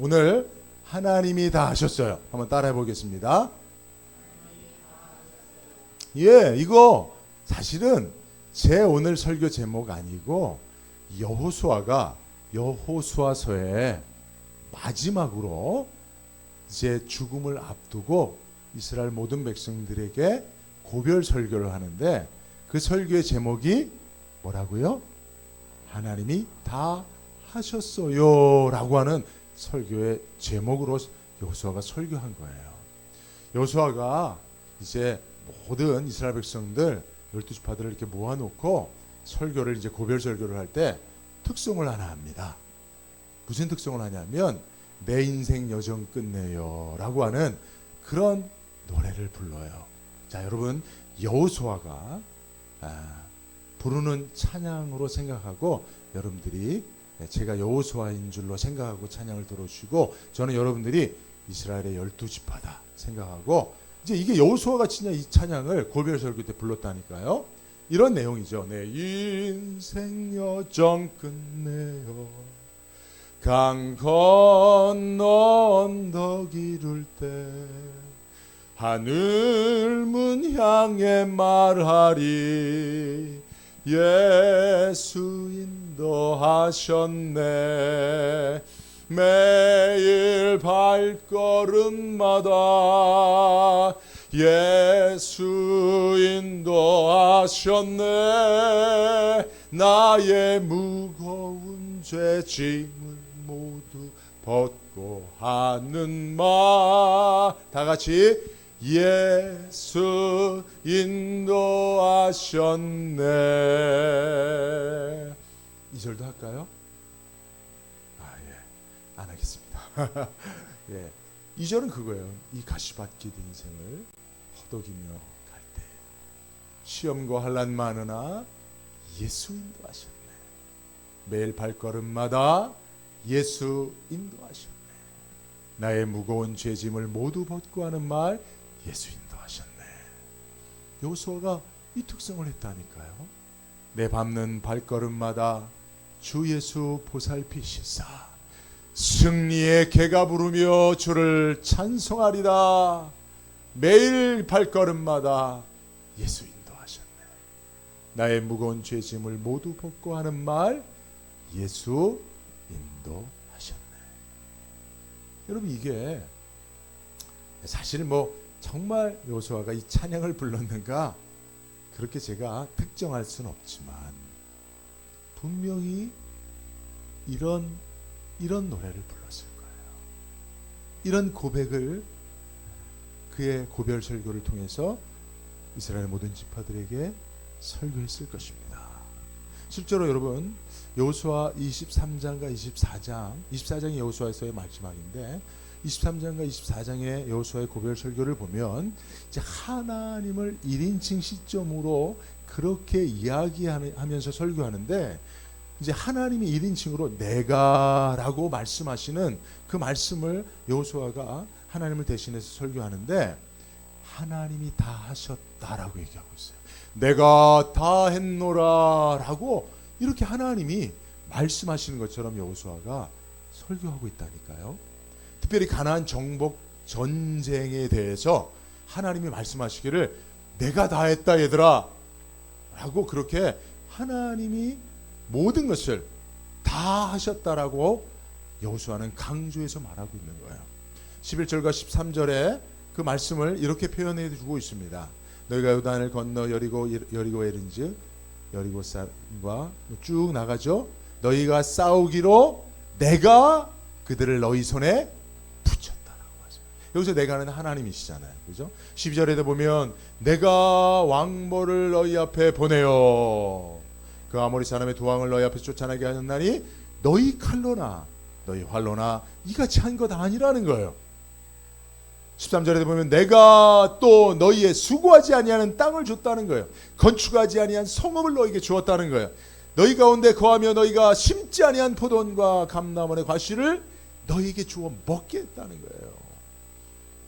오늘 하나님이 다 하셨어요. 한번 따라해 보겠습니다. 예, 이거 사실은 제 오늘 설교 제목 아니고 여호수아서의 마지막으로 이제 죽음을 앞두고 이스라엘 모든 백성들에게 고별 설교를 하는데 그 설교의 제목이 뭐라고요? 하나님이 다 하셨어요 라고 하는 설교의 제목으로 여호수아가 설교한 거예요. 여호수아가 이제 모든 이스라엘 백성들 12지파들을 이렇게 모아놓고 설교를 이제 고별 설교를 할 때 특송을 하나 합니다. 무슨 특송을 하냐면 내 인생 여정 끝내요 라고 하는 그런 노래를 불러요. 자, 여러분, 여호수아가 부르는 찬양으로 생각하고 여러분들이 제가 여호수아인 줄로 생각하고 찬양을 들어주시고 저는 여러분들이 이스라엘의 12지파다 생각하고 이제 이게 여호수아가 진짜 이 찬양을 고별 설교 때 불렀다니까요. 이런 내용이죠. 내 인생 여정 끝내요 강 건너 언덕 이룰 때 하늘 문 향해 말하리 예수 인도하셨네 매일 발걸음마다 예수 인도하셨네 나의 무거운 죄 짐을 모두 벗고 하는 말 다같이 예수 인도하셨네. 이 절도 할까요? 안 하겠습니다. 예. 이 절은 그거예요. 이 가시밭길 인생을 허덕이며 갈 때 시험과 환난 많으나 예수 인도하셨네. 매일 발걸음마다 예수 인도하셨네. 나의 무거운 죄짐을 모두 벗고 하는 말 예수 인도하셨네. 여호수아가 이 특성을 했다니까요. 내 밟는 발걸음마다 주 예수 보살피시사 승리의 개가 부르며 주를 찬송하리다. 매일 발걸음마다 예수 인도하셨네. 나의 무거운 죄짐을 모두 벗고 하는 말 예수 인도하셨네. 여러분, 이게 사실 정말 여호수아가 이 찬양을 불렀는가 그렇게 제가 특정할 수는 없지만 분명히 이런 노래를 불렀을 거예요. 이런 고백을 그의 고별 설교를 통해서 이스라엘 모든 지파들에게 설교했을 것입니다. 실제로 여러분, 여호수아 23장과 24장이 여호수아에서의 마지막인데 23장과 24장의 여호수아의 고별 설교를 보면 이제 하나님을 1인칭 시점으로 그렇게 이야기하면서 설교하는데 이제 하나님이 1인칭으로 내가라고 말씀하시는 그 말씀을 여호수아가 하나님을 대신해서 설교하는데 하나님이 다 하셨다라고 얘기하고 있어요. 내가 다 했노라 라고 이렇게 하나님이 말씀하시는 것처럼 여호수아가 설교하고 있다니까요. 특별히 가나안 정복 전쟁에 대해서 하나님이 말씀하시기를 내가 다 했다 얘들아 라고 그렇게 하나님이 모든 것을 다 하셨다라고 여호수아는 강조해서 말하고 있는 거예요. 11절과 13절에 그 말씀을 이렇게 표현해 주고 있습니다. 너희가 요단을 건너 여리고에 이른즉 여리고 사람과 쭉 나가죠. 너희가 싸우기로 내가 그들을 너희 손에 붙였다라고 하십니다. 여기서 내가는 하나님이시잖아요. 그죠? 12절에도 보면 내가 왕벌을 너희 앞에 보내요. 그 아모리 사람의 도왕을 너희 앞에서 쫓아나게 하였나니 너희 칼로나 너희 활로나 이같이 한 것 아니라는 거예요. 13절에 보면 내가 또 너희의 수고하지 아니하는 땅을 줬다는 거예요. 건축하지 아니한 성읍을 너희에게 주었다는 거예요. 너희 가운데 거하며 너희가 심지 아니한 포도원과 감람원의 과실을 너희에게 주어 먹게 했다는 거예요.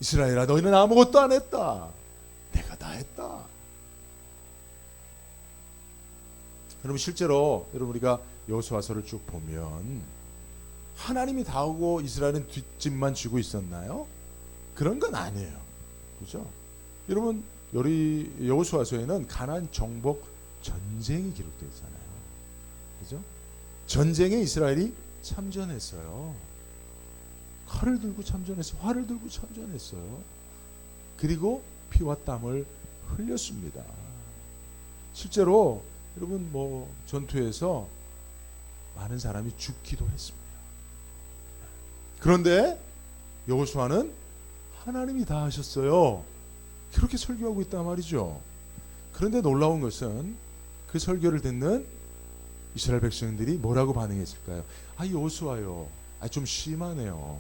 이스라엘아, 너희는 아무것도 안 했다. 내가 다 했다. 여러분, 실제로 우리가 여호수아서를 쭉 보면 하나님이 다 오고 이스라엘은 뒷짐만 쥐고 있었나요? 그런 건 아니에요. 그죠? 여러분, 여호수아서에는 가나안 정복 전쟁이 기록되어 있잖아요. 그죠? 전쟁에 이스라엘이 참전했어요. 칼을 들고 참전했어요. 활을 들고 참전했어요. 그리고 피와 땀을 흘렸습니다. 실제로 여러분 전투에서 많은 사람이 죽기도 했습니다. 그런데 여호수아는 하나님이 다 하셨어요. 그렇게 설교하고 있단 말이죠. 그런데 놀라운 것은 그 설교를 듣는 이스라엘 백성들이 뭐라고 반응했을까요? 여호수아요, 좀 심하네요.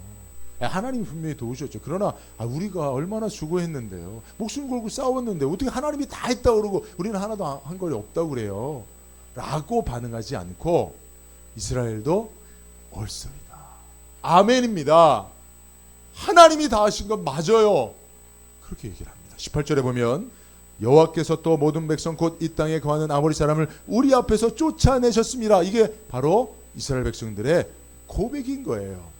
하나님이 분명히 도우셨죠. 그러나 우리가 얼마나 수고했는데요. 목숨 걸고 싸웠는데 어떻게 하나님이 다 했다고 그러고 우리는 하나도 한 거 없다고 그래요. 라고 반응하지 않고 이스라엘도 옳습니다, 아멘입니다, 하나님이 다 하신 건 맞아요, 그렇게 얘기를 합니다. 18절에 보면 여호와께서 또 모든 백성 곧 이 땅에 거하는 아모리 사람을 우리 앞에서 쫓아내셨습니다. 이게 바로 이스라엘 백성들의 고백인 거예요.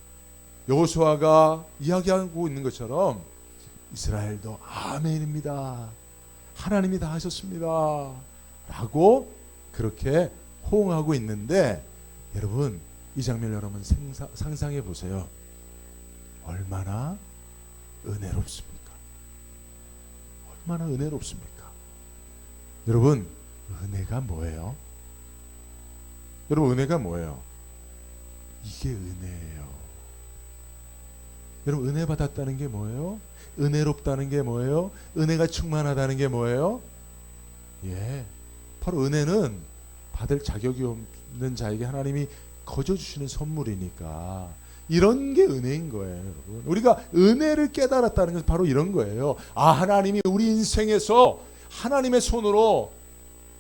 여호수아가 이야기하고 있는 것처럼 이스라엘도 아멘입니다, 하나님이 다 하셨습니다 라고 그렇게 호응하고 있는데, 여러분 이 장면을 여러분 상상해 보세요. 얼마나 은혜롭습니까? 얼마나 은혜롭습니까? 여러분, 은혜가 뭐예요? 여러분, 은혜가 뭐예요? 이게 은혜예요. 여러분, 은혜 받았다는 게 뭐예요? 은혜롭다는 게 뭐예요? 은혜가 충만하다는 게 뭐예요? 바로 은혜는 받을 자격이 없는 자에게 하나님이 거저 주시는 선물이니까 이런 게 은혜인 거예요. 여러분, 우리가 은혜를 깨달았다는 것은 바로 이런 거예요. 하나님이 우리 인생에서 하나님의 손으로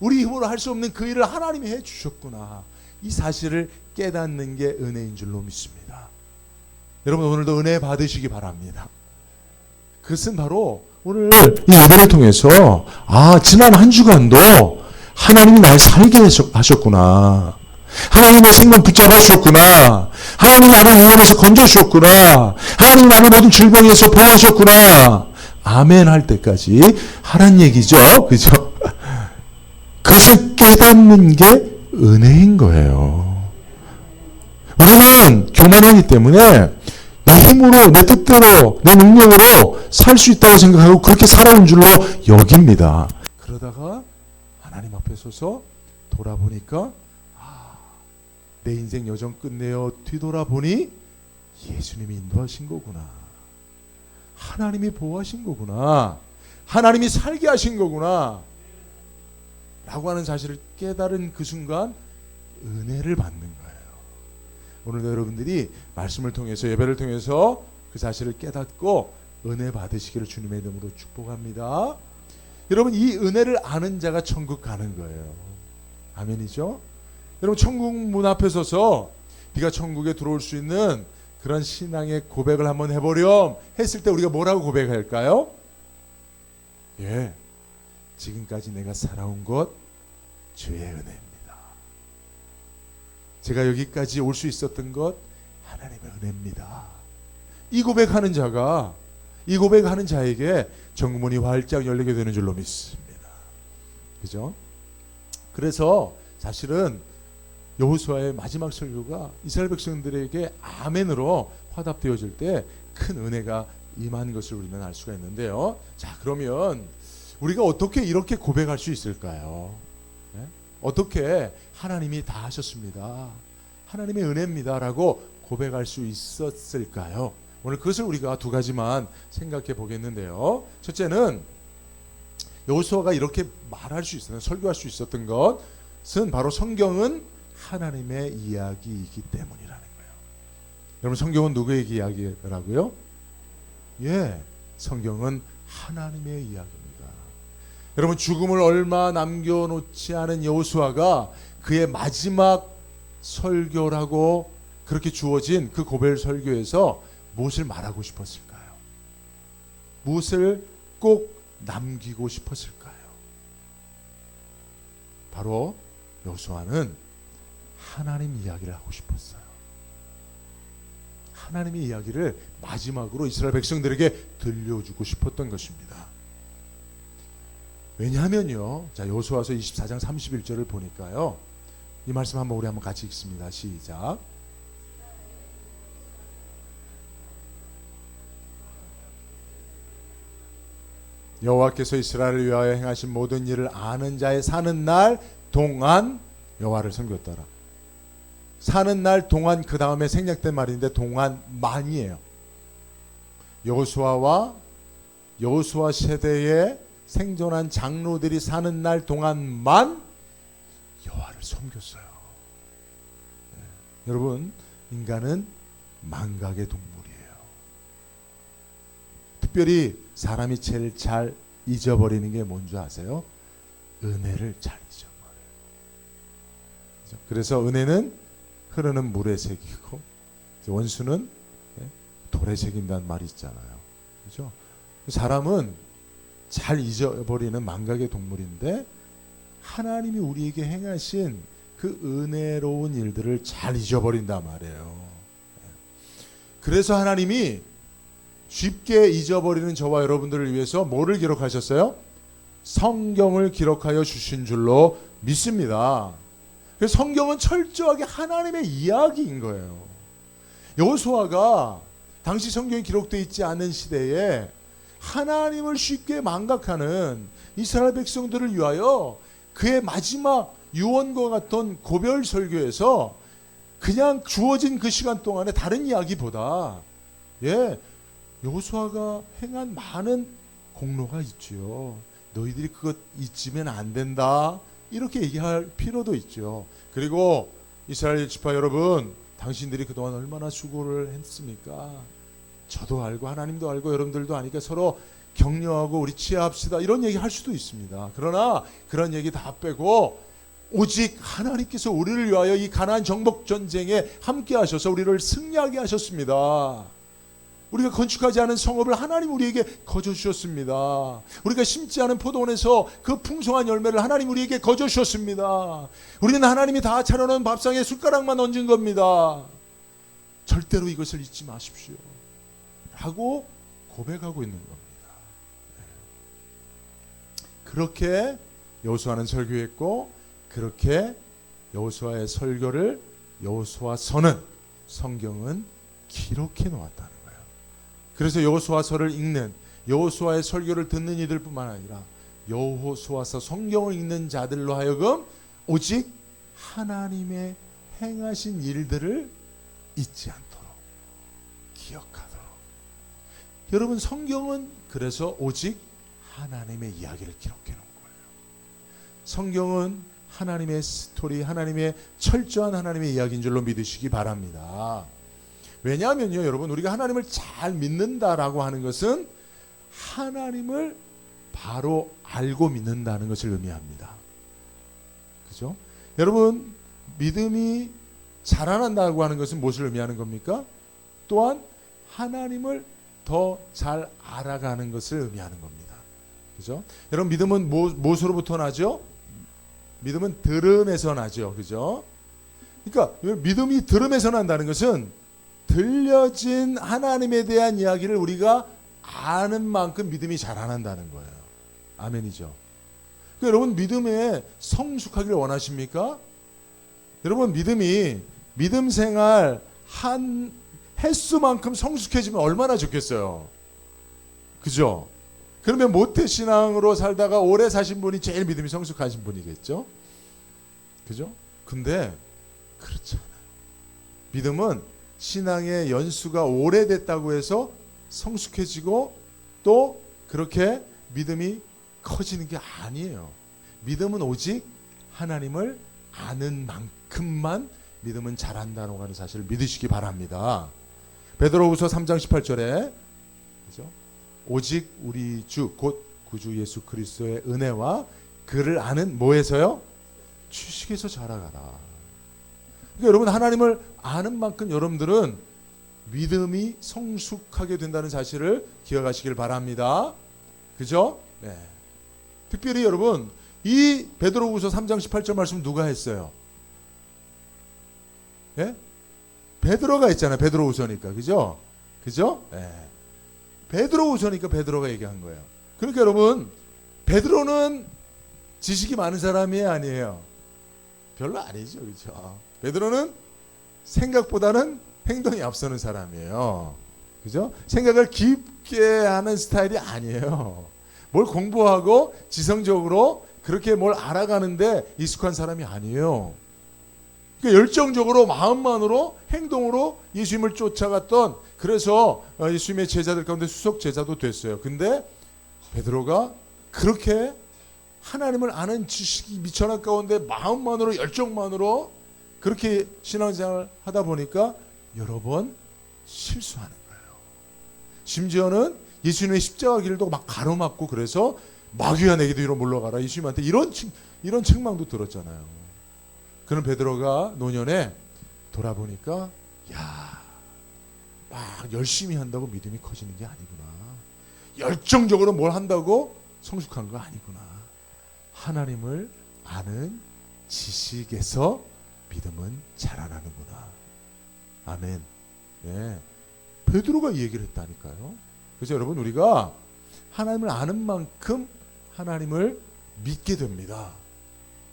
우리 힘으로 할 수 없는 그 일을 하나님이 해주셨구나, 이 사실을 깨닫는 게 은혜인 줄로 믿습니다. 여러분, 오늘도 은혜 받으시기 바랍니다. 그것은 바로 오늘 이 예배를 통해서 지난 한 주간도 하나님이 날 살게 하셨구나, 하나님의 생명 붙잡아 주셨구나, 하나님 나를 위험에서 건져 주셨구나, 하나님 나를 모든 질병에서 보호하셨구나, 아멘 할 때까지 하란 얘기죠. 그죠? 그것을 깨닫는 게 은혜인 거예요. 우리는 교만하기 때문에 내 힘으로, 내 뜻대로, 내 능력으로 살 수 있다고 생각하고 그렇게 살아온 줄로 여깁니다. 그러다가 하나님 앞에 서서 돌아보니까 내 인생 여정 끝내어 뒤돌아보니 예수님이 인도하신 거구나, 하나님이 보호하신 거구나, 하나님이 살게 하신 거구나 라고 하는 사실을 깨달은 그 순간 은혜를 받는 거예요. 오늘도 여러분들이 말씀을 통해서, 예배를 통해서 그 사실을 깨닫고 은혜 받으시기를 주님의 이름으로 축복합니다. 여러분, 이 은혜를 아는 자가 천국 가는 거예요. 아멘이죠? 여러분, 천국 문 앞에 서서 네가 천국에 들어올 수 있는 그런 신앙의 고백을 한번 해보렴 했을 때 우리가 뭐라고 고백할까요? 지금까지 내가 살아온 것 주의 은혜입니다. 제가 여기까지 올 수 있었던 것 하나님의 은혜입니다. 이 고백하는 자에게 정문이 활짝 열리게 되는 줄로 믿습니다. 그죠? 그래서 사실은 여호수아의 마지막 설교가 이스라엘 백성들에게 아멘으로 화답되어질 때 큰 은혜가 임한 것을 우리는 알 수가 있는데요. 자, 그러면 우리가 어떻게 이렇게 고백할 수 있을까요? 어떻게 하나님이 다 하셨습니다, 하나님의 은혜입니다 라고 고백할 수 있었을까요? 오늘 그것을 우리가 두 가지만 생각해 보겠는데요. 첫째는 여호수아가 이렇게 말할 수 있었던, 설교할 수 있었던 것은 바로 성경은 하나님의 이야기이기 때문이라는 거예요. 여러분, 성경은 누구의 이야기라고요? 성경은 하나님의 이야기입니다. 여러분, 죽음을 얼마 남겨놓지 않은 여호수아가 그의 마지막 설교라고 그렇게 주어진 그 고별 설교에서 무엇을 말하고 싶었을까요? 무엇을 꼭 남기고 싶었을까요? 바로 여호수아는 하나님 이야기를 하고 싶었어요. 하나님의 이야기를 마지막으로 이스라엘 백성들에게 들려주고 싶었던 것입니다. 왜냐하면요, 자, 여호수아서 24장 31절을 보니까요, 이 말씀 우리 한번 같이 읽습니다. 시작. 여호와께서 이스라엘을 위하여 행하신 모든 일을 아는 자의 사는 날 동안 여호와를 섬겼더라. 사는 날 동안, 그 다음에 생략된 말인데 동안만이에요. 여호수아 세대에 생존한 장로들이 사는 날 동안만 여호와를 섬겼어요. 네. 여러분, 인간은 망각의 동물이에요. 특별히 사람이 제일 잘 잊어버리는 게 뭔지 아세요? 은혜를 잘 잊어버려요. 그래서 은혜는 흐르는 물에 새기고 원수는 돌에 새긴다는 말이 있잖아요. 그죠? 사람은 잘 잊어버리는 망각의 동물인데, 하나님이 우리에게 행하신 그 은혜로운 일들을 잘 잊어버린단 말이에요. 그래서 하나님이 쉽게 잊어버리는 저와 여러분들을 위해서 뭐를 기록하셨어요? 성경을 기록하여 주신 줄로 믿습니다. 그래서 성경은 철저하게 하나님의 이야기인 거예요. 여호수아가 당시 성경이 기록되어 있지 않은 시대에 하나님을 쉽게 망각하는 이스라엘 백성들을 위하여 그의 마지막 유언과 같은 고별 설교에서 그냥 주어진 그 시간 동안에 다른 이야기보다 여호수아가 행한 많은 공로가 있지요. 너희들이 그것 잊으면 안 된다, 이렇게 얘기할 필요도 있죠. 그리고 이스라엘 지파 여러분, 당신들이 그동안 얼마나 수고를 했습니까? 저도 알고 하나님도 알고 여러분들도 아니까 서로 격려하고 우리 치유합시다, 이런 얘기 할 수도 있습니다. 그러나 그런 얘기 다 빼고 오직 하나님께서 우리를 위하여 이 가나안 정복 전쟁에 함께 하셔서 우리를 승리하게 하셨습니다. 우리가 건축하지 않은 성읍을 하나님 우리에게 거저 주셨습니다. 우리가 심지 않은 포도원에서 그 풍성한 열매를 하나님 우리에게 거저 주셨습니다. 우리는 하나님이 다 차려놓은 밥상에 숟가락만 얹은 겁니다. 절대로 이것을 잊지 마십시오 라고 고백하고 있는 겁니다. 그렇게 여호수아는 설교했고, 그렇게 여호수아의 설교를 여호수아서는, 성경은 기록해 놓았다는 거예요. 그래서 여호수아서를 읽는, 여호수아의 설교를 듣는 이들뿐만 아니라 여호수아서 성경을 읽는 자들로 하여금 오직 하나님의 행하신 일들을 잊지 않도록, 기억하도록. 여러분, 성경은 그래서 오직 하나님의 이야기를 기록해 놓은 거예요. 성경은 하나님의 스토리, 하나님의 철저한 하나님의 이야기인 줄로 믿으시기 바랍니다. 왜냐하면요, 여러분, 우리가 하나님을 잘 믿는다라고 하는 것은 하나님을 바로 알고 믿는다는 것을 의미합니다. 그죠? 여러분, 믿음이 자라난다고 하는 것은 무엇을 의미하는 겁니까? 또한 하나님을 더 잘 알아가는 것을 의미하는 겁니다. 그죠? 여러분, 믿음은 무엇으로부터 나죠? 믿음은 들음에서 나죠. 그죠? 그러니까 믿음이 들음에서 난다는 것은 들려진 하나님에 대한 이야기를 우리가 아는 만큼 믿음이 자라난다는 거예요. 아멘이죠. 그러니까 여러분, 믿음에 성숙하기를 원하십니까? 여러분, 믿음 생활 한 횟수만큼 성숙해지면 얼마나 좋겠어요. 그죠? 그러면 모태신앙으로 살다가 오래 사신 분이 제일 믿음이 성숙하신 분이겠죠? 그죠? 근데 그렇잖아요. 믿음은 신앙의 연수가 오래됐다고 해서 성숙해지고 또 그렇게 믿음이 커지는 게 아니에요. 믿음은 오직 하나님을 아는 만큼만 믿음은 자란다고 하는 사실을 믿으시기 바랍니다. 베드로후서 3장 18절에 그죠? 오직 우리 주 곧 구주 예수 그리스도의 은혜와 그를 아는 뭐에서요? 지식에서 자라가라. 그러니까 여러분, 하나님을 아는 만큼 여러분들은 믿음이 성숙하게 된다는 사실을 기억하시길 바랍니다. 그죠? 네. 특별히 여러분, 이 베드로후서 3장 18절 말씀 누가 했어요? 예? 베드로가 있잖아요. 베드로후서니까. 그죠? 그죠? 네. 베드로후서니까 베드로가 얘기한 거예요. 그러니까 여러분, 베드로는 지식이 많은 사람이 아니에요. 별로 아니죠. 그죠? 베드로는 생각보다는 행동이 앞서는 사람이에요. 그죠? 생각을 깊게 하는 스타일이 아니에요. 뭘 공부하고 지성적으로 그렇게 뭘 알아가는데 익숙한 사람이 아니에요. 그러니까 열정적으로 마음만으로 행동으로 예수님을 쫓아갔던, 그래서 예수님의 제자들 가운데 수석 제자도 됐어요. 근데 베드로가 그렇게 하나님을 아는 지식이 미천한 가운데 마음만으로 열정만으로 그렇게 신앙생활을 하다 보니까 여러 번 실수하는 거예요. 심지어는 예수님의 십자가 길도 막 가로막고, 그래서 마귀야 내게 뒤로 물러가라, 예수님한테 이런 책망도 들었잖아요. 그런 베드로가 노년에 돌아보니까 막 열심히 한다고 믿음이 커지는 게 아니구나. 열정적으로 뭘 한다고 성숙한 거 아니구나. 하나님을 아는 지식에서 믿음은 자라나는구나. 아멘. 네. 베드로가 이 얘기를 했다니까요. 그래서 여러분, 우리가 하나님을 아는 만큼 하나님을 믿게 됩니다.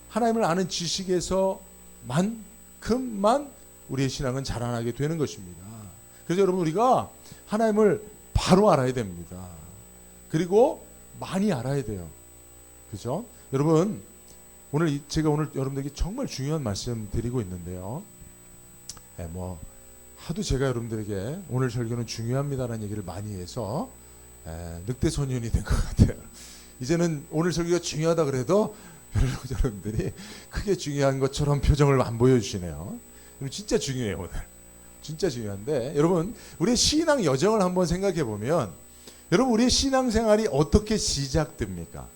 하나님을 아는 지식에서만큼만 우리의 신앙은 자라나게 되는 것입니다. 그래서 여러분, 우리가 하나님을 바로 알아야 됩니다. 그리고 많이 알아야 돼요. 그죠? 여러분, 제가 오늘 여러분들에게 정말 중요한 말씀 드리고 있는데요. 하도 제가 여러분들에게 오늘 설교는 중요합니다라는 얘기를 많이 해서 늑대소년이 된 것 같아요. 이제는 오늘 설교가 중요하다 그래도 여러분들이 크게 중요한 것처럼 표정을 안 보여주시네요. 진짜 중요해요. 오늘 진짜 중요한데, 여러분, 우리의 신앙 여정을 한번 생각해 보면, 여러분, 우리의 신앙생활이 어떻게 시작됩니까?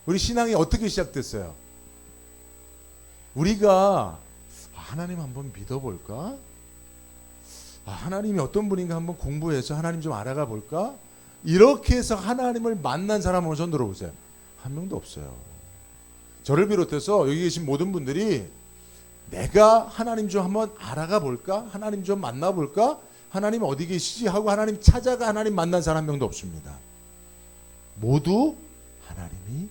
우리 신앙이 어떻게 시작됐어요? 우리가 하나님 한번 믿어볼까? 하나님이 어떤 분인가 한번 공부해서 하나님 좀 알아가 볼까? 이렇게 해서 하나님을 만난 사람 한번 손 들어보세요. 한 명도 없어요. 저를 비롯해서 여기 계신 모든 분들이 내가 하나님 좀 한번 알아가 볼까? 하나님 좀 만나볼까? 하나님 어디 계시지? 하고 하나님 찾아가 하나님 만난 사람 한 명도 없습니다. 모두 하나님이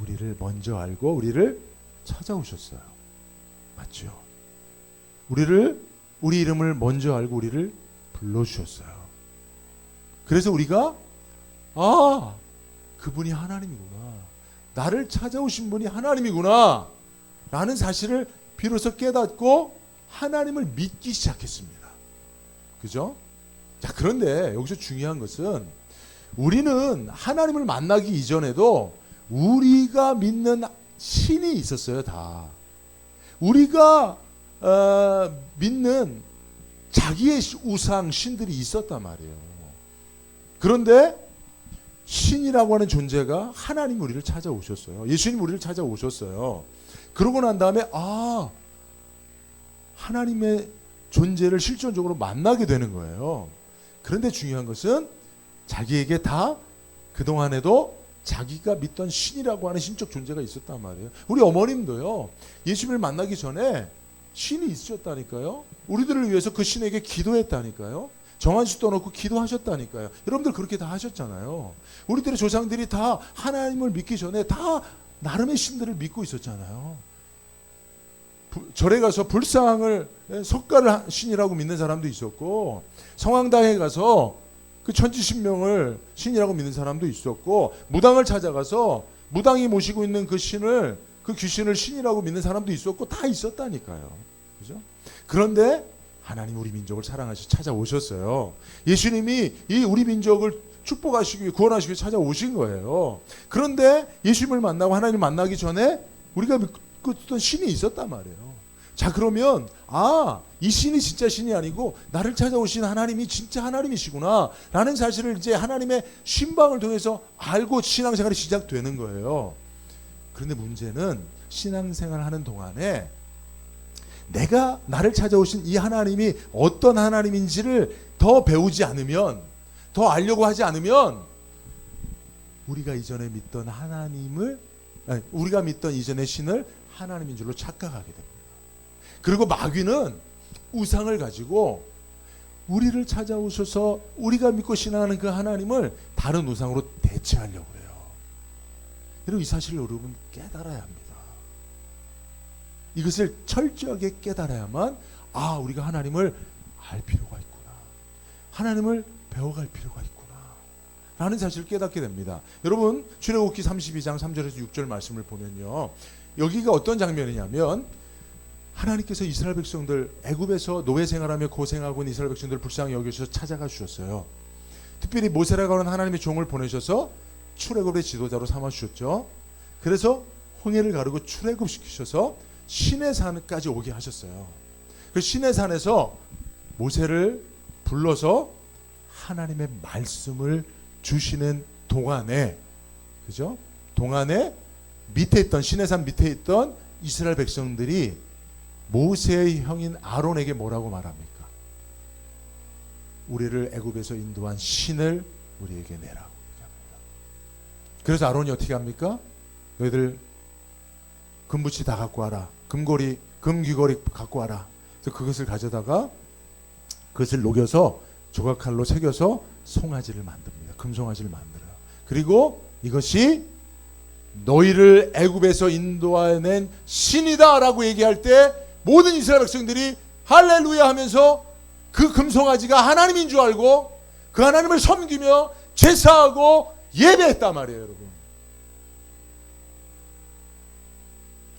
우리를 먼저 알고 우리를 찾아오셨어요. 맞죠? 우리 이름을 먼저 알고 우리를 불러주셨어요. 그래서 우리가 그분이 하나님이구나, 나를 찾아오신 분이 하나님이구나 라는 사실을 비로소 깨닫고 하나님을 믿기 시작했습니다. 그죠? 자, 그런데 여기서 중요한 것은, 우리는 하나님을 만나기 이전에도 우리가 믿는 신이 있었어요. 다 우리가 믿는 자기의 우상 신들이 있었단 말이에요. 그런데 신이라고 하는 존재가 하나님 우리를 찾아오셨어요. 예수님 우리를 찾아오셨어요. 그러고 난 다음에 하나님의 존재를 실존적으로 만나게 되는 거예요. 그런데 중요한 것은 자기에게 다 그동안에도 자기가 믿던 신이라고 하는 신적 존재가 있었단 말이에요. 우리 어머님도요, 예수님을 만나기 전에 신이 있으셨다니까요. 우리들을 위해서 그 신에게 기도했다니까요. 정한수 떠놓고 기도하셨다니까요. 여러분들 그렇게 다 하셨잖아요. 우리들의 조상들이 다 하나님을 믿기 전에 다 나름의 신들을 믿고 있었잖아요. 절에 가서 불상을, 석가를 신이라고 믿는 사람도 있었고, 성황당에 가서 그 천지신명을 신이라고 믿는 사람도 있었고, 무당을 찾아가서 무당이 모시고 있는 그 신을, 그 귀신을 신이라고 믿는 사람도 있었고, 다 있었다니까요. 그죠? 그런데 하나님 우리 민족을 사랑하시 찾아오셨어요. 예수님이 이 우리 민족을 축복하시기 위해, 구원하시기 위해 찾아오신 거예요. 그런데 예수님을 만나고 하나님 만나기 전에 우리가 믿던 신이 있었단 말이에요. 자, 그러면 이 신이 진짜 신이 아니고 나를 찾아오신 하나님이 진짜 하나님이시구나 라는 사실을 이제 하나님의 신방을 통해서 알고 신앙생활이 시작되는 거예요. 그런데 문제는 신앙생활 하는 동안에 내가 나를 찾아오신 이 하나님이 어떤 하나님인지를 더 배우지 않으면, 더 알려고 하지 않으면 우리가 이전에 믿던 우리가 믿던 이전의 신을 하나님인 줄로 착각하게 됩니다. 그리고 마귀는 우상을 가지고 우리를 찾아오셔서 우리가 믿고 신앙하는 그 하나님을 다른 우상으로 대체하려고 해요. 여러분, 이 사실을 여러분 깨달아야 합니다. 이것을 철저하게 깨달아야만 우리가 하나님을 알 필요가 있구나, 하나님을 배워갈 필요가 있구나 라는 사실을 깨닫게 됩니다. 여러분, 출애굽기 32장 3절에서 6절 말씀을 보면요, 여기가 어떤 장면이냐면 하나님께서 이스라엘 백성들, 애굽에서 노예 생활하며 고생하고 있는 이스라엘 백성들을 불쌍히 여기셔서 찾아가 주셨어요. 특별히 모세라고 하는 하나님의 종을 보내셔서 출애굽의 지도자로 삼아 주셨죠. 그래서 홍해를 가르고 출애굽시키셔서 시내산까지 오게 하셨어요. 그 시내산에서 모세를 불러서 하나님의 말씀을 주시는 동안에, 그죠? 동안에 밑에 있던, 시내산 밑에 있던 이스라엘 백성들이 모세의 형인 아론에게 뭐라고 말합니까? 우리를 애굽에서 인도한 신을 우리에게 내라고 얘기합니다. 그래서 아론이 어떻게 합니까? 너희들 금붙이 다 갖고 와라, 금고리, 금귀걸이 갖고 와라. 그래서 그것을 가져다가 그것을 녹여서 조각칼로 새겨서 송아지를 만듭니다. 금송아지를 만들어요. 그리고 이것이 너희를 애굽에서 인도해낸 신이다 라고 얘기할 때 모든 이스라엘 백성들이 할렐루야 하면서 그 금송아지가 하나님인 줄 알고 그 하나님을 섬기며 제사하고 예배했단 말이에요. 여러분,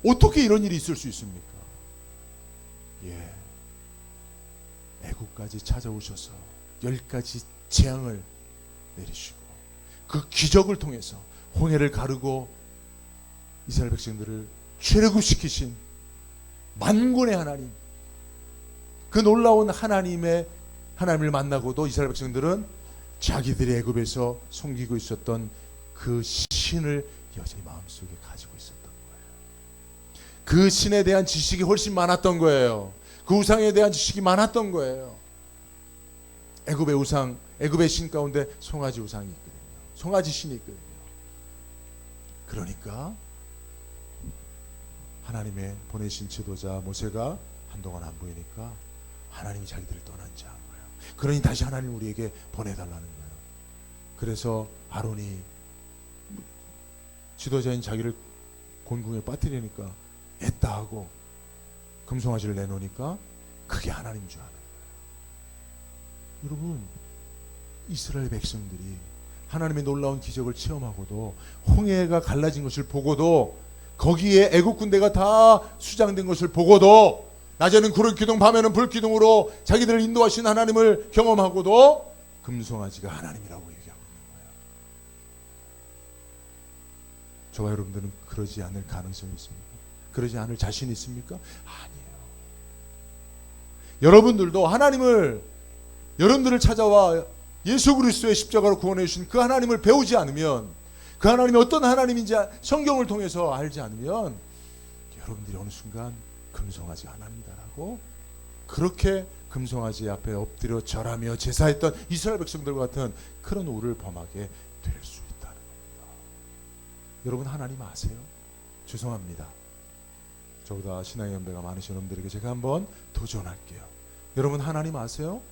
어떻게 이런 일이 있을 수 있습니까? 애국까지 찾아오셔서 10가지 재앙을 내리시고 그 기적을 통해서 홍해를 가르고 이스라엘 백성들을 출애굽시키신 만군의 하나님, 그 놀라운 하나님을 만나고도 이스라엘 백성들은 자기들이 애굽에서 섬기고 있었던 그 신을 여전히 마음속에 가지고 있었던 거예요. 그 신에 대한 지식이 훨씬 많았던 거예요. 그 우상에 대한 지식이 많았던 거예요. 애굽의 우상, 애굽의 신 가운데 송아지 우상이 있거든요. 송아지 신이 있거든요. 그러니까 하나님의 보내신 지도자 모세가 한동안 안 보이니까 하나님이 자기들을 떠난지 한 거예요. 그러니 다시 하나님 우리에게 보내달라는 거예요. 그래서 아론이 지도자인 자기를 곤궁에 빠뜨리니까 애따 하고 금송아지를 내놓으니까 그게 하나님인 줄 아는 거예요. 여러분, 이스라엘 백성들이 하나님의 놀라운 기적을 체험하고도 홍해가 갈라진 것을 보고도 거기에 애국 군대가 다 수장된 것을 보고도 낮에는 구름 기둥 밤에는 불 기둥으로 자기들을 인도하신 하나님을 경험하고도 금송아지가 하나님이라고 얘기하고 있는 거예요. 저와 여러분들은 그러지 않을 가능성이 있습니까? 그러지 않을 자신이 있습니까? 아니에요. 여러분들도 여러분들을 찾아와 예수 그리스도의 십자가로 구원해 주신 그 하나님을 배우지 않으면, 그 하나님이 어떤 하나님인지 성경을 통해서 알지 않으면 여러분들이 어느 순간 금송아지가 하나님이다라고 그렇게 금송아지 앞에 엎드려 절하며 제사했던 이스라엘 백성들과 같은 그런 오를 범하게 될 수 있다는 겁니다. 여러분, 하나님 아세요? 죄송합니다. 저보다 신앙의 연배가 많으신 여러분들에게 제가 한번 도전할게요. 여러분, 하나님 아세요?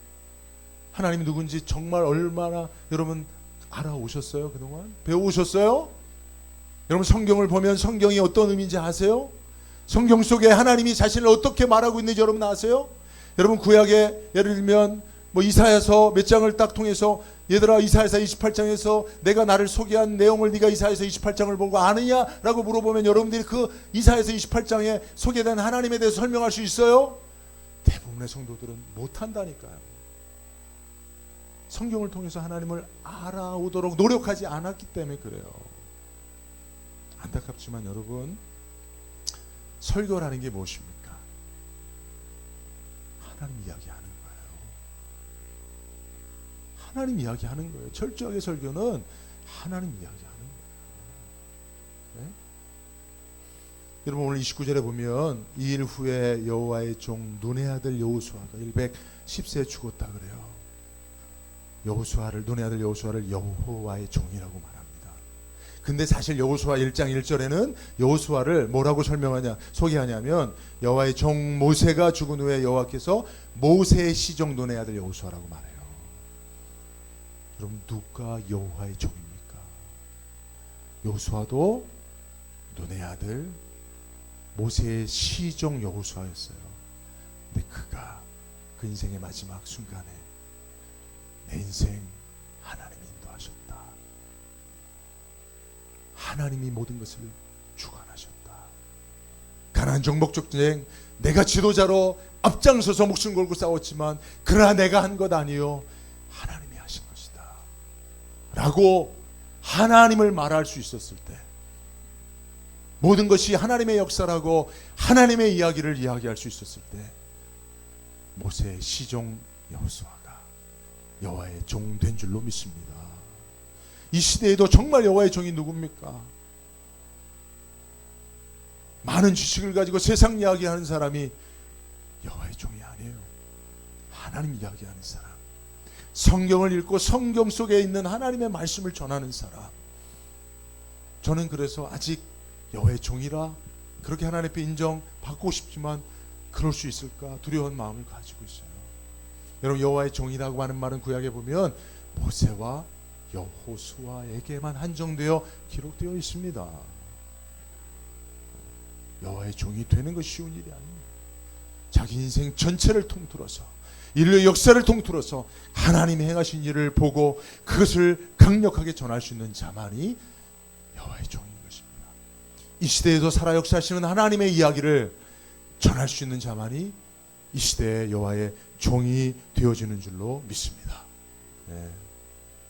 하나님이 누군지 정말 얼마나 여러분 알아오셨어요? 그동안 배워오셨어요? 여러분, 성경을 보면 성경이 어떤 의미인지 아세요? 성경 속에 하나님이 자신을 어떻게 말하고 있는지 여러분 아세요? 여러분, 구약에 예를 들면 이사야서 몇 장을 딱 통해서, 얘들아 이사야서 28장에서 내가 나를 소개한 내용을 네가 이사야서 28장을 보고 아느냐라고 물어보면 여러분들이 그 이사야서 28장에 소개된 하나님에 대해서 설명할 수 있어요? 대부분의 성도들은 못한다니까요. 성경을 통해서 하나님을 알아오도록 노력하지 않았기 때문에 그래요. 안타깝지만 여러분, 설교라는 게 무엇입니까? 하나님 이야기하는 거예요. 하나님 이야기하는 거예요. 철저하게 설교는 하나님 이야기하는 거예요. 네? 여러분, 오늘 29절에 보면 이 일 후에 여호와의 종 눈의 아들 여호수아가 110세에 죽었다 그래요. 눈의 아들 여호수아를 여호와의 종이라고 말합니다. 근데 사실 여호수아 1장 1절에는 여호수아를 뭐라고 소개하냐면 여호와의 종 모세가 죽은 후에 여호와께서 모세의 시종 눈의 아들 여호수아라고 말해요. 여러분, 누가 여호와의 종입니까? 여호수아도 눈의 아들 모세의 시종 여호수아였어요. 근데 그가 그 인생의 마지막 순간에 내 인생 하나님이 인도하셨다. 하나님이 모든 것을 주관하셨다. 가나안 정복적 전쟁 내가 지도자로 앞장서서 목숨 걸고 싸웠지만 그러나 내가 한 것 아니요 하나님이 하신 것이다 라고 하나님을 말할 수 있었을 때, 모든 것이 하나님의 역사라고 하나님의 이야기를 이야기할 수 있었을 때, 모세의 시종 여호수아가 여호와의 종 된 줄로 믿습니다. 이 시대에도 정말 여호와의 종이 누굽니까? 많은 지식을 가지고 세상 이야기하는 사람이 여호와의 종이 아니에요. 하나님 이야기하는 사람, 성경을 읽고 성경 속에 있는 하나님의 말씀을 전하는 사람. 저는 그래서 아직 여호와의 종이라 그렇게 하나님 앞에 인정받고 싶지만 그럴 수 있을까 두려운 마음을 가지고 있어요. 여러분, 여호와의 종이라고 하는 말은 구약에 보면 모세와 여호수아에게만 한정되어 기록되어 있습니다. 여호와의 종이 되는 것이 쉬운 일이 아닙니다. 자기 인생 전체를 통틀어서, 인류의 역사를 통틀어서 하나님이 행하신 일을 보고 그것을 강력하게 전할 수 있는 자만이 여호와의 종인 것입니다. 이 시대에도 살아 역사하시는 하나님의 이야기를 전할 수 있는 자만이 이 시대의 여호와의 종이 되어지는 줄로 믿습니다. 네.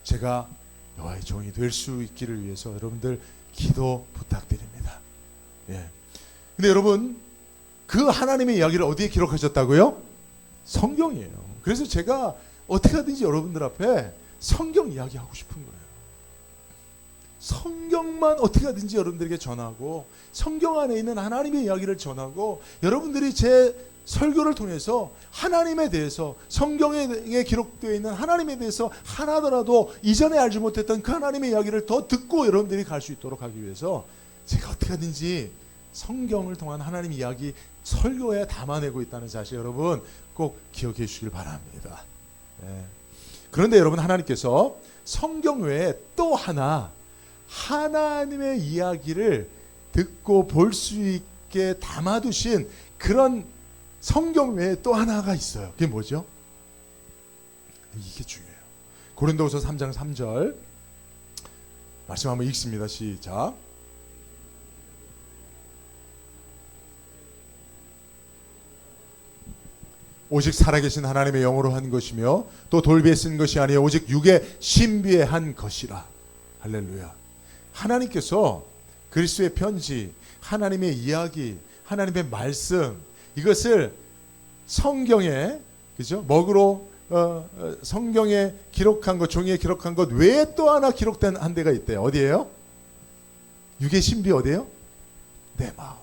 제가 여호와의 종이 될 수 있기를 위해서 여러분들 기도 부탁드립니다. 예. 근데 여러분, 그 하나님의 이야기를 어디에 기록하셨다고요? 성경이에요. 그래서 제가 어떻게 하든지 여러분들 앞에 성경 이야기하고 싶은 거예요. 성경만 어떻게 하든지 여러분들에게 전하고, 성경 안에 있는 하나님의 이야기를 전하고, 여러분들이 제 설교를 통해서 하나님에 대해서, 성경에 기록되어 있는 하나님에 대해서 하나더라도 이전에 알지 못했던 그 하나님의 이야기를 더 듣고 여러분들이 갈 수 있도록 하기 위해서 제가 어떻게 하든지 성경을 통한 하나님 이야기 설교에 담아내고 있다는 사실 여러분 꼭 기억해 주시길 바랍니다. 네. 그런데 여러분, 하나님께서 성경 외에 또 하나 하나님의 이야기를 듣고 볼 수 있게 담아두신 그런 성경 외에 또 하나가 있어요. 그게 뭐죠? 이게 중요해요. 고린도후서 3장 3절 말씀 한번 읽습니다. 시작. 오직 살아계신 하나님의 영으로 한 것이며 또 돌비에 쓴 것이 아니요 오직 육의 신비에 한 것이라. 할렐루야. 하나님께서 그리스도의 편지, 하나님의 이야기, 하나님의 말씀, 이것을 성경에, 그죠? 먹으로 성경에 기록한 것, 종이에 기록한 것 외에 또 하나 기록된 한 대가 있대요. 어디예요? 육의 신비 어디예요? 내 마음.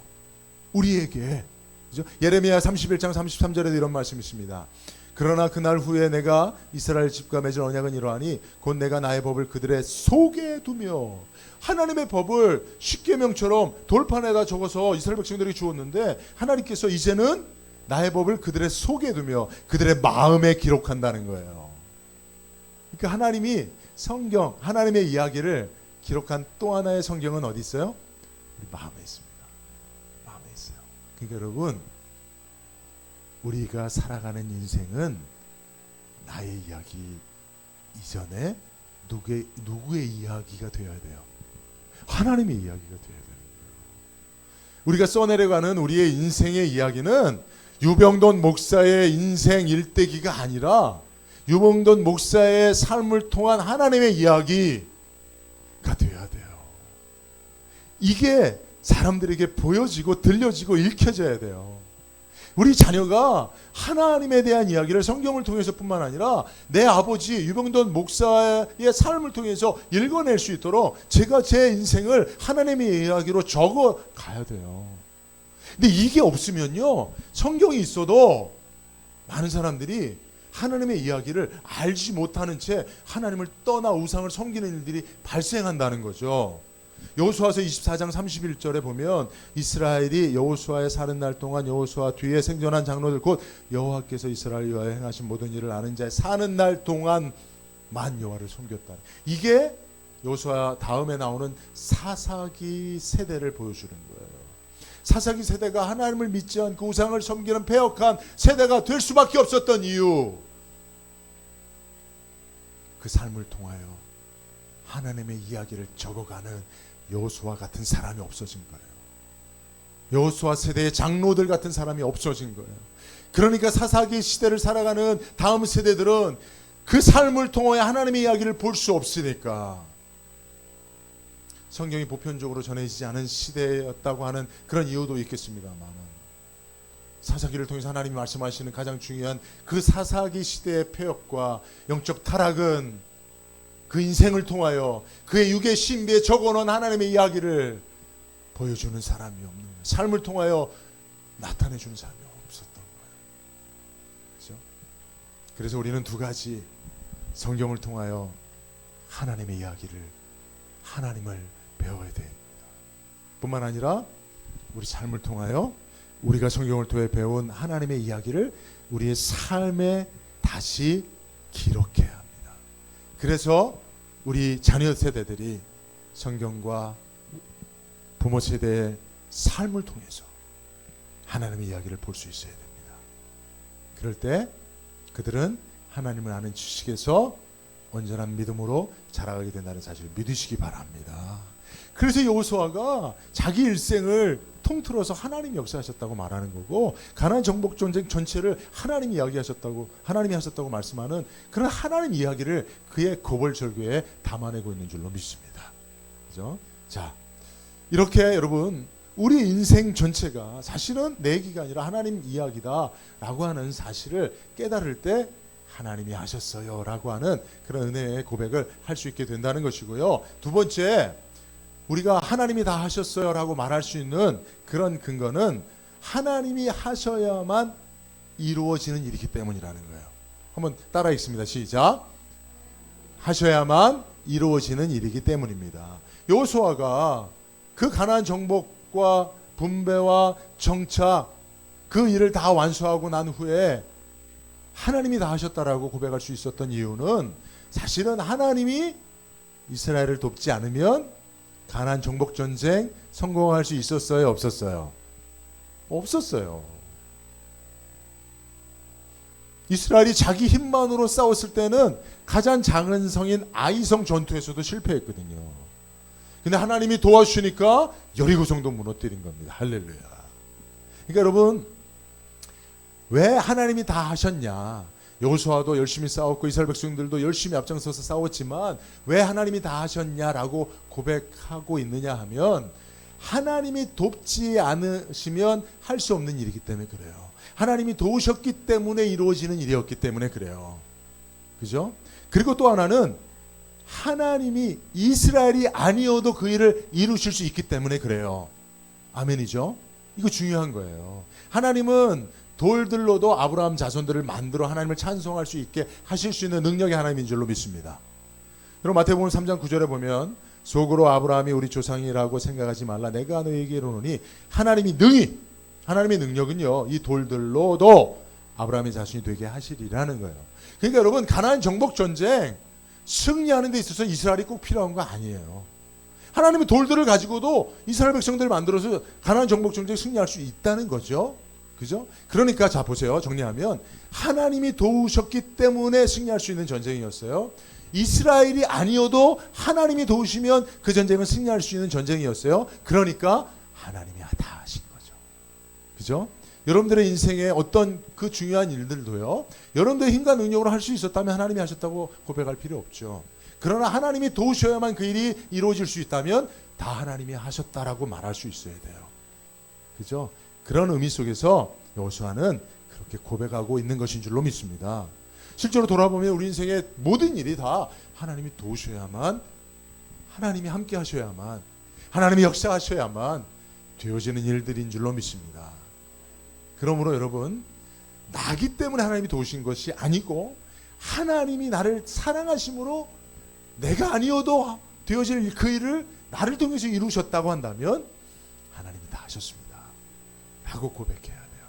우리에게. 그죠? 예레미야 31장 33절에도 이런 말씀이 있습니다. 그러나 그날 후에 내가 이스라엘 집과 맺은 언약은 이러하니 곧 내가 나의 법을 그들의 속에 두며. 하나님의 법을 십계명처럼 돌판에다 적어서 이스라엘 백성들에게 주었는데 하나님께서 이제는 나의 법을 그들의 속에 두며 그들의 마음에 기록한다는 거예요. 그러니까 하나님이 성경, 하나님의 이야기를 기록한 또 하나의 성경은 어디 있어요? 우리 마음에 있습니다. 마음에 있어요. 그러니까 여러분, 우리가 살아가는 인생은 나의 이야기 이전에 누구의 이야기가 되어야 돼요? 하나님의 이야기가 되어야 돼요. 우리가 써내려가는 우리의 인생의 이야기는 유병돈 목사의 인생 일대기가 아니라 유병돈 목사의 삶을 통한 하나님의 이야기가 되어야 돼요. 이게 사람들에게 보여지고 들려지고 읽혀져야 돼요. 우리 자녀가 하나님에 대한 이야기를 성경을 통해서 뿐만 아니라 내 아버지 유병돈 목사의 삶을 통해서 읽어낼 수 있도록 제가 제 인생을 하나님의 이야기로 적어 가야 돼요. 근데 이게 없으면요, 성경이 있어도 많은 사람들이 하나님의 이야기를 알지 못하는 채 하나님을 떠나 우상을 섬기는 일들이 발생한다는 거죠. 여호수아서 24장 31절에 보면 이스라엘이 여호수아의 사는 날 동안 여호수아 뒤에 생존한 장로들 곧 여호와께서 이스라엘 위하여 행하신 모든 일을 아는 자의 사는 날 동안만 여호와를 섬겼다. 이게 여호수아 다음에 나오는 사사기 세대를 보여주는 거예요. 사사기 세대가 하나님을 믿지 않고 우상을 섬기는 패역한 세대가 될 수밖에 없었던 이유, 그 삶을 통하여 하나님의 이야기를 적어가는 여호수아 같은 사람이 없어진 거예요. 여호수아 세대의 장로들 같은 사람이 없어진 거예요. 그러니까 사사기 시대를 살아가는 다음 세대들은 그 삶을 통해 하나님의 이야기를 볼 수 없으니까 성경이 보편적으로 전해지지 않은 시대였다고 하는 그런 이유도 있겠습니다만, 사사기를 통해서 하나님이 말씀하시는 가장 중요한 그 사사기 시대의 폐역과 영적 타락은 그 인생을 통하여 그의 육의 신비에 적어놓은 하나님의 이야기를 보여주는 사람이 없는 거예요. 삶을 통하여 나타내주는 사람이 없었던 거예요. 그렇죠? 그래서 우리는 두 가지, 성경을 통하여 하나님의 이야기를, 하나님을 배워야 됩니다. 뿐만 아니라 우리 삶을 통하여 우리가 성경을 통해 배운 하나님의 이야기를 우리의 삶에 다시 기록해야 합니다. 그래서 우리 자녀 세대들이 성경과 부모 세대의 삶을 통해서 하나님의 이야기를 볼 수 있어야 됩니다. 그럴 때 그들은 하나님을 아는 지식에서 온전한 믿음으로 자라가게 된다는 사실을 믿으시기 바랍니다. 그래서 여호수아가 자기 일생을 통틀어서 하나님이 역사하셨다고 말하는 거고, 가나안 정복 전쟁 전체를 하나님이 이야기하셨다고, 하나님이 하셨다고 말씀하는 그런 하나님 이야기를 그의 고벌절교에 담아내고 있는 줄로 믿습니다. 그죠? 자, 이렇게 여러분, 우리 인생 전체가 사실은 내 얘기가 아니라 하나님 이야기다라고 하는 사실을 깨달을 때 하나님이 하셨어요 라고 하는 그런 은혜의 고백을 할 수 있게 된다는 것이고요. 두 번째, 우리가 하나님이 다 하셨어요 라고 말할 수 있는 그런 근거는 하나님이 하셔야만 이루어지는 일이기 때문이라는 거예요. 한번 따라 읽습니다. 시작. 하셔야만 이루어지는 일이기 때문입니다. 여호수아가 그 가나안 정복과 분배와 정착, 그 일을 다 완수하고 난 후에 하나님이 다 하셨다라고 고백할 수 있었던 이유는, 사실은 하나님이 이스라엘을 돕지 않으면 가나안 정복 전쟁 성공할 수 있었어요, 없었어요? 없었어요. 이스라엘이 자기 힘만으로 싸웠을 때는 가장 작은 성인 아이성 전투에서도 실패했거든요. 근데 하나님이 도와주시니까 여리고성도 무너뜨린 겁니다. 할렐루야. 그러니까 여러분, 왜 하나님이 다 하셨냐? 여호수아도 열심히 싸웠고 이스라엘 백성들도 열심히 앞장서서 싸웠지만 왜 하나님이 다 하셨냐라고 고백하고 있느냐 하면, 하나님이 돕지 않으시면 할 수 없는 일이기 때문에 그래요. 하나님이 도우셨기 때문에 이루어지는 일이었기 때문에 그래요. 그죠? 그리고 또 하나는 하나님이 이스라엘이 아니어도 그 일을 이루실 수 있기 때문에 그래요. 아멘이죠? 이거 중요한 거예요. 하나님은 돌들로도 아브라함 자손들을 만들어 하나님을 찬송할 수 있게 하실 수 있는 능력의 하나님인 줄로 믿습니다. 여러분, 마태복음 3장 9절에 보면 속으로 아브라함이 우리 조상이라고 생각하지 말라. 내가 너에게 이르노니 하나님이 능히, 하나님의 능력은요, 이 돌들로도 아브라함의 자손이 되게 하시리라는 거예요. 그러니까 여러분, 가나안 정복 전쟁 승리하는 데 있어서 이스라엘이 꼭 필요한 거 아니에요. 하나님의 돌들을 가지고도 이스라엘 백성들을 만들어서 가나안 정복 전쟁 승리할 수 있다는 거죠. 그죠? 그러니까 자 보세요. 정리하면 하나님이 도우셨기 때문에 승리할 수 있는 전쟁이었어요. 이스라엘이 아니어도 하나님이 도우시면 그 전쟁은 승리할 수 있는 전쟁이었어요. 그러니까 하나님이 다 하신 거죠. 그죠? 여러분들의 인생에 어떤 그 중요한 일들도요, 여러분들의 힘과 능력으로 할 수 있었다면 하나님이 하셨다고 고백할 필요 없죠. 그러나 하나님이 도우셔야만 그 일이 이루어질 수 있다면 다 하나님이 하셨다라고 말할 수 있어야 돼요. 그죠? 그런 의미 속에서 여호수아는 그렇게 고백하고 있는 것인 줄로 믿습니다. 실제로 돌아보면 우리 인생의 모든 일이 다 하나님이 도우셔야만, 하나님이 함께 하셔야만, 하나님이 역사하셔야만 되어지는 일들인 줄로 믿습니다. 그러므로 여러분, 나기 때문에 하나님이 도우신 것이 아니고 하나님이 나를 사랑하심으로 내가 아니어도 되어질 그 일을 나를 통해서 이루셨다고 한다면 하나님이 다 하셨습니다 라고 고백해야 돼요.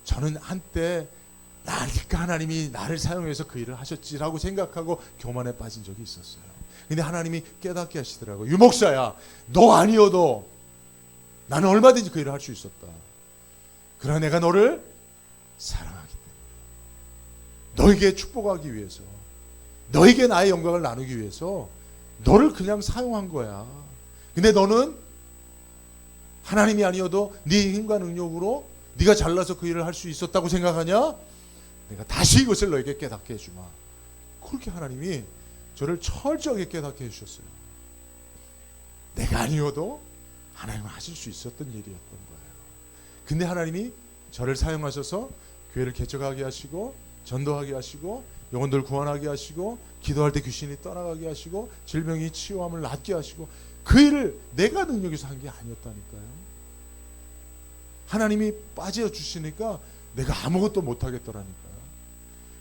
저는 한때 나니까 하나님이 나를 사용해서 그 일을 하셨지라고 생각하고 교만에 빠진 적이 있었어요. 근데 하나님이 깨닫게 하시더라고요. 유목사야, 너 아니어도 나는 얼마든지 그 일을 할 수 있었다. 그러나 내가 너를 사랑하기 때문에, 너에게 축복하기 위해서, 너에게 나의 영광을 나누기 위해서 너를 그냥 사용한 거야. 근데 너는 하나님이 아니어도 네 힘과 능력으로 네가 잘나서 그 일을 할 수 있었다고 생각하냐? 내가 다시 이것을 너에게 깨닫게 해주마. 그렇게 하나님이 저를 철저하게 깨닫게 해주셨어요. 내가 아니어도 하나님은 하실 수 있었던 일이었던 거예요. 근데 하나님이 저를 사용하셔서 교회를 개척하게 하시고, 전도하게 하시고, 영혼들 구원하게 하시고, 기도할 때 귀신이 떠나가게 하시고, 질병이 치유함을 낫게 하시고, 그 일을 내가 능력에서 한 게 아니었다니까요. 하나님이 빠져 주시니까 내가 아무것도 못하겠더라니까요.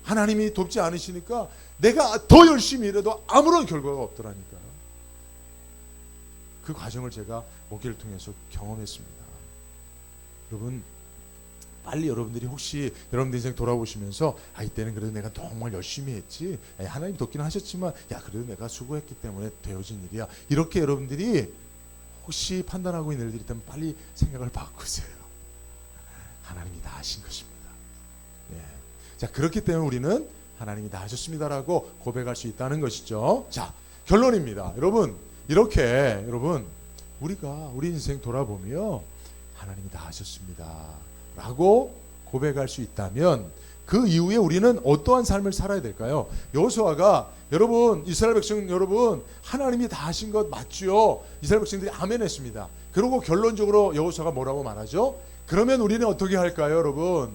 하나님이 돕지 않으시니까 내가 더 열심히 일해도 아무런 결과가 없더라니까요. 그 과정을 제가 목회를 통해서 경험했습니다. 여러분, 빨리 여러분들이 혹시 여러분들 인생 돌아보시면서 이때는 그래도 내가 정말 열심히 했지, 하나님 돕기는 하셨지만 그래도 내가 수고했기 때문에 되어진 일이야, 이렇게 여러분들이 혹시 판단하고 있는 일들이 있다면 빨리 생각을 바꾸세요. 하나님이 다 하신 것입니다. 자, 그렇기 때문에 우리는 하나님이 다 하셨습니다라고 고백할 수 있다는 것이죠. 자, 결론입니다. 여러분, 이렇게 우리가 우리 인생 돌아보며 하나님이 다 하셨습니다 라고 고백할 수 있다면 그 이후에 우리는 어떠한 삶을 살아야 될까요? 여호수아가, 여러분, 이스라엘 백성 여러분, 하나님이 다 하신 것 맞죠? 이스라엘 백성들이 아멘 했습니다. 그리고 결론적으로 여호수아가 뭐라고 말하죠? 그러면 우리는 어떻게 할까요, 여러분?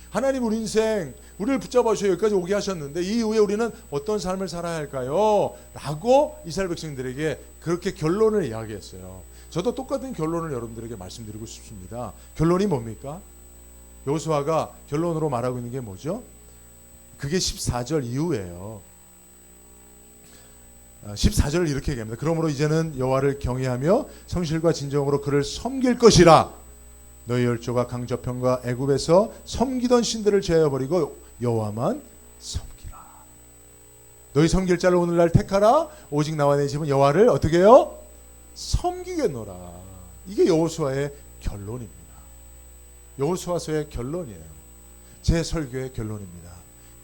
하나님 우리 인생, 우리를 붙잡아 주셔서 여기까지 오게 하셨는데 이 이후에 우리는 어떤 삶을 살아야 할까요? 라고 이스라엘 백성들에게 그렇게 결론을 이야기했어요. 저도 똑같은 결론을 여러분들에게 말씀드리고 싶습니다. 결론이 뭡니까? 여호수아가 결론으로 말하고 있는 게 뭐죠? 그게 14절 이후예요. 14절을 이렇게 얘기합니다. 그러므로 이제는 여호와를 경외하며 성실과 진정으로 그를 섬길 것이라. 너희 열조가 강저편과 애굽에서 섬기던 신들을 제어버리고 여호와만 섬기라. 너희 섬길 자를 오늘날 택하라. 오직 나와 내 집은 여호와를 어떻게 해요? 섬기겠노라. 이게 여호수아의 결론입니다. 여호수아서의 결론이에요. 제 설교의 결론입니다.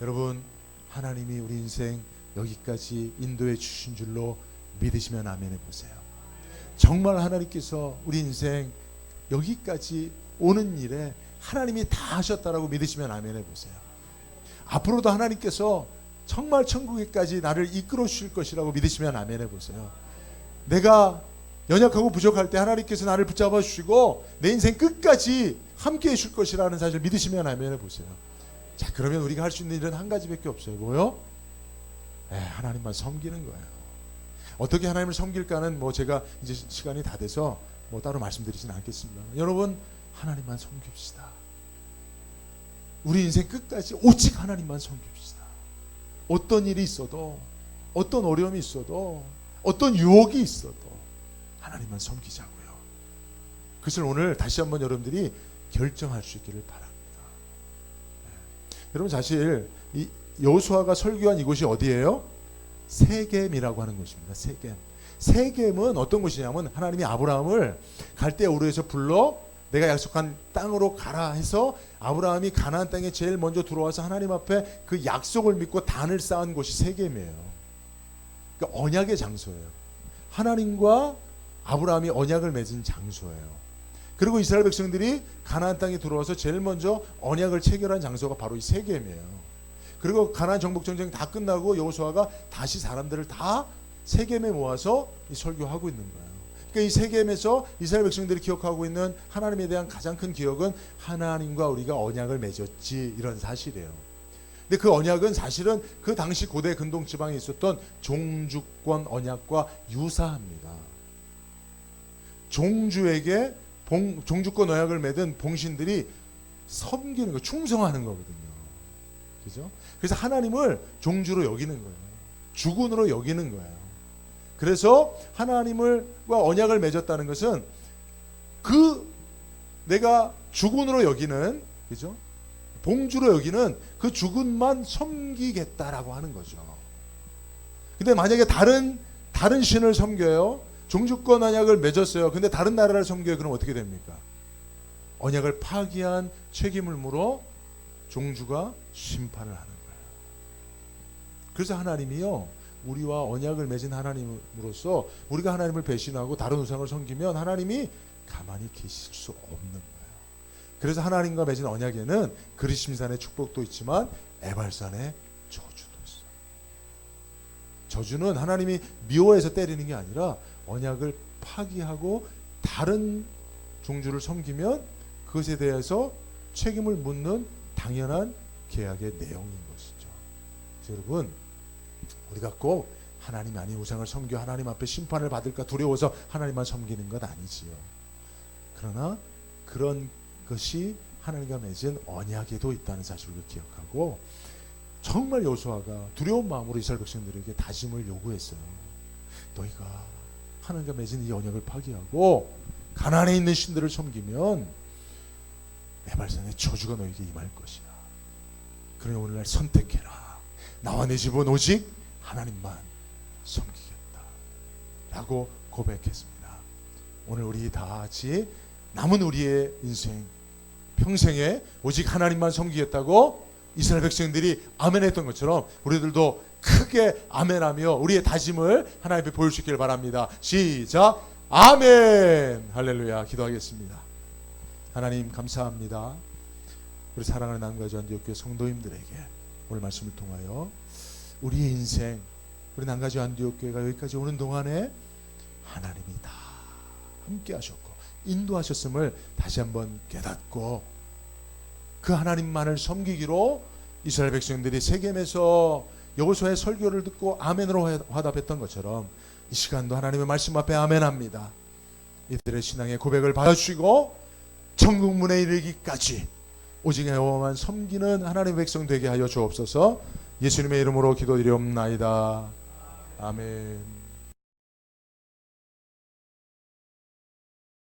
여러분, 하나님이 우리 인생 여기까지 인도해 주신 줄로 믿으시면 아멘해 보세요. 정말 하나님께서 우리 인생 여기까지 오는 일에 하나님이 다 하셨다라고 믿으시면 아멘해 보세요. 앞으로도 하나님께서 정말 천국에까지 나를 이끌어 주실 것이라고 믿으시면 아멘해 보세요. 내가 연약하고 부족할 때 하나님께서 나를 붙잡아 주시고 내 인생 끝까지 함께 해 줄 것이라는 사실을 믿으시면 아멘해 보세요. 자, 그러면 우리가 할 수 있는 일은 한 가지밖에 없어요. 뭐요? 하나님만 섬기는 거예요. 어떻게 하나님을 섬길까는 제가 이제 시간이 다 돼서 따로 말씀드리진 않겠습니다. 여러분, 하나님만 섬깁시다. 우리 인생 끝까지 오직 하나님만 섬깁시다. 어떤 일이 있어도, 어떤 어려움이 있어도, 어떤 유혹이 있어도 하나님만 섬기자고요. 그것을 오늘 다시 한번 여러분들이 결정할 수 있기를 바랍니다. 여러분, 사실 이 여호수아가 설교한 이곳이 어디예요? 세겜이라고 하는 곳입니다. 세겜. 세겜은 어떤 곳이냐면 하나님이 아브라함을 갈대아 우르에서 불러 내가 약속한 땅으로 가라 해서 아브라함이 가나안 땅에 제일 먼저 들어와서 하나님 앞에 그 약속을 믿고 단을 쌓은 곳이 세겜이에요. 그러니까 언약의 장소예요. 하나님과 아브라함이 언약을 맺은 장소예요. 그리고 이스라엘 백성들이 가나안 땅에 들어와서 제일 먼저 언약을 체결한 장소가 바로 이 세겜이에요. 그리고 가나안 정복 전쟁 다 끝나고 여호수아가 다시 사람들을 다 세겜에 모아서 이 설교하고 있는 거예요. 그러니까 이 세겜에서 이스라엘 백성들이 기억하고 있는 하나님에 대한 가장 큰 기억은 하나님과 우리가 언약을 맺었지, 이런 사실이에요. 근데 그 언약은 사실은 그 당시 고대 근동 지방에 있었던 종주권 언약과 유사합니다. 종주에게 종주권 언약을 맺은 봉신들이 섬기는 거, 충성하는 거거든요. 그죠? 그래서 하나님을 종주로 여기는 거예요. 주군으로 여기는 거예요. 그래서 하나님과 언약을 맺었다는 것은 그 내가 주군으로 여기는, 그죠? 봉주로 여기는 그 주군만 섬기겠다라고 하는 거죠. 근데 만약에 다른 신을 섬겨요. 종주권 언약을 맺었어요. 근데 다른 나라를 섬겨요. 그럼 어떻게 됩니까? 언약을 파기한 책임을 물어 종주가 심판을 하는 거예요. 그래서 하나님이요, 우리와 언약을 맺은 하나님으로서 우리가 하나님을 배신하고 다른 우상을 섬기면 하나님이 가만히 계실 수 없는 거예요. 그래서 하나님과 맺은 언약에는 그리심산의 축복도 있지만 에발산의 저주도 있어요. 저주는 하나님이 미워해서 때리는 게 아니라 언약을 파기하고 다른 종주를 섬기면 그것에 대해서 책임을 묻는 당연한 계약의 내용인 것이죠. 여러분, 우리가 꼭 하나님 아닌 우상을 섬겨 하나님 앞에 심판을 받을까 두려워서 하나님만 섬기는 것 아니지요. 그러나 그런 것이 하나님과 맺은 언약에도 있다는 사실을 기억하고, 정말 여호수아가 두려운 마음으로 이스라엘 백성들에게 다짐을 요구했어요. 너희가 하나님과 맺은 이 언약을 파기하고 가나안에 있는 신들을 섬기면 에발산의 저주가 너에게 임할 것이야. 그러니 오늘날 선택해라. 나와 내 집은 오직 하나님만 섬기겠다 라고 고백했습니다. 오늘 우리 다 같이 남은 우리의 인생 평생에 오직 하나님만 섬기겠다고 이스라엘 백성들이 아멘했던 것처럼 우리들도 크게 아멘하며 우리의 다짐을 하나님 앞에 보일 수 있기를 바랍니다. 시작. 아멘. 할렐루야. 기도하겠습니다. 하나님 감사합니다. 우리 사랑하는 남가주 안디옥교회 성도님들에게 오늘 말씀을 통하여 우리의 인생, 우리 남가주 안디옥교회가 여기까지 오는 동안에 하나님이 다 함께 하셨고 인도하셨음을 다시 한번 깨닫고 그 하나님만을 섬기기로 이스라엘 백성들이 세겜에서 여호수아의 설교를 듣고 아멘으로 화답했던 것처럼 이 시간도 하나님의 말씀 앞에 아멘합니다. 이들의 신앙의 고백을 받아주시고 천국 문에 이르기까지 오직 여호와만 섬기는 하나님의 백성 되게 하여 주옵소서. 예수님의 이름으로 기도드리옵나이다. 아멘.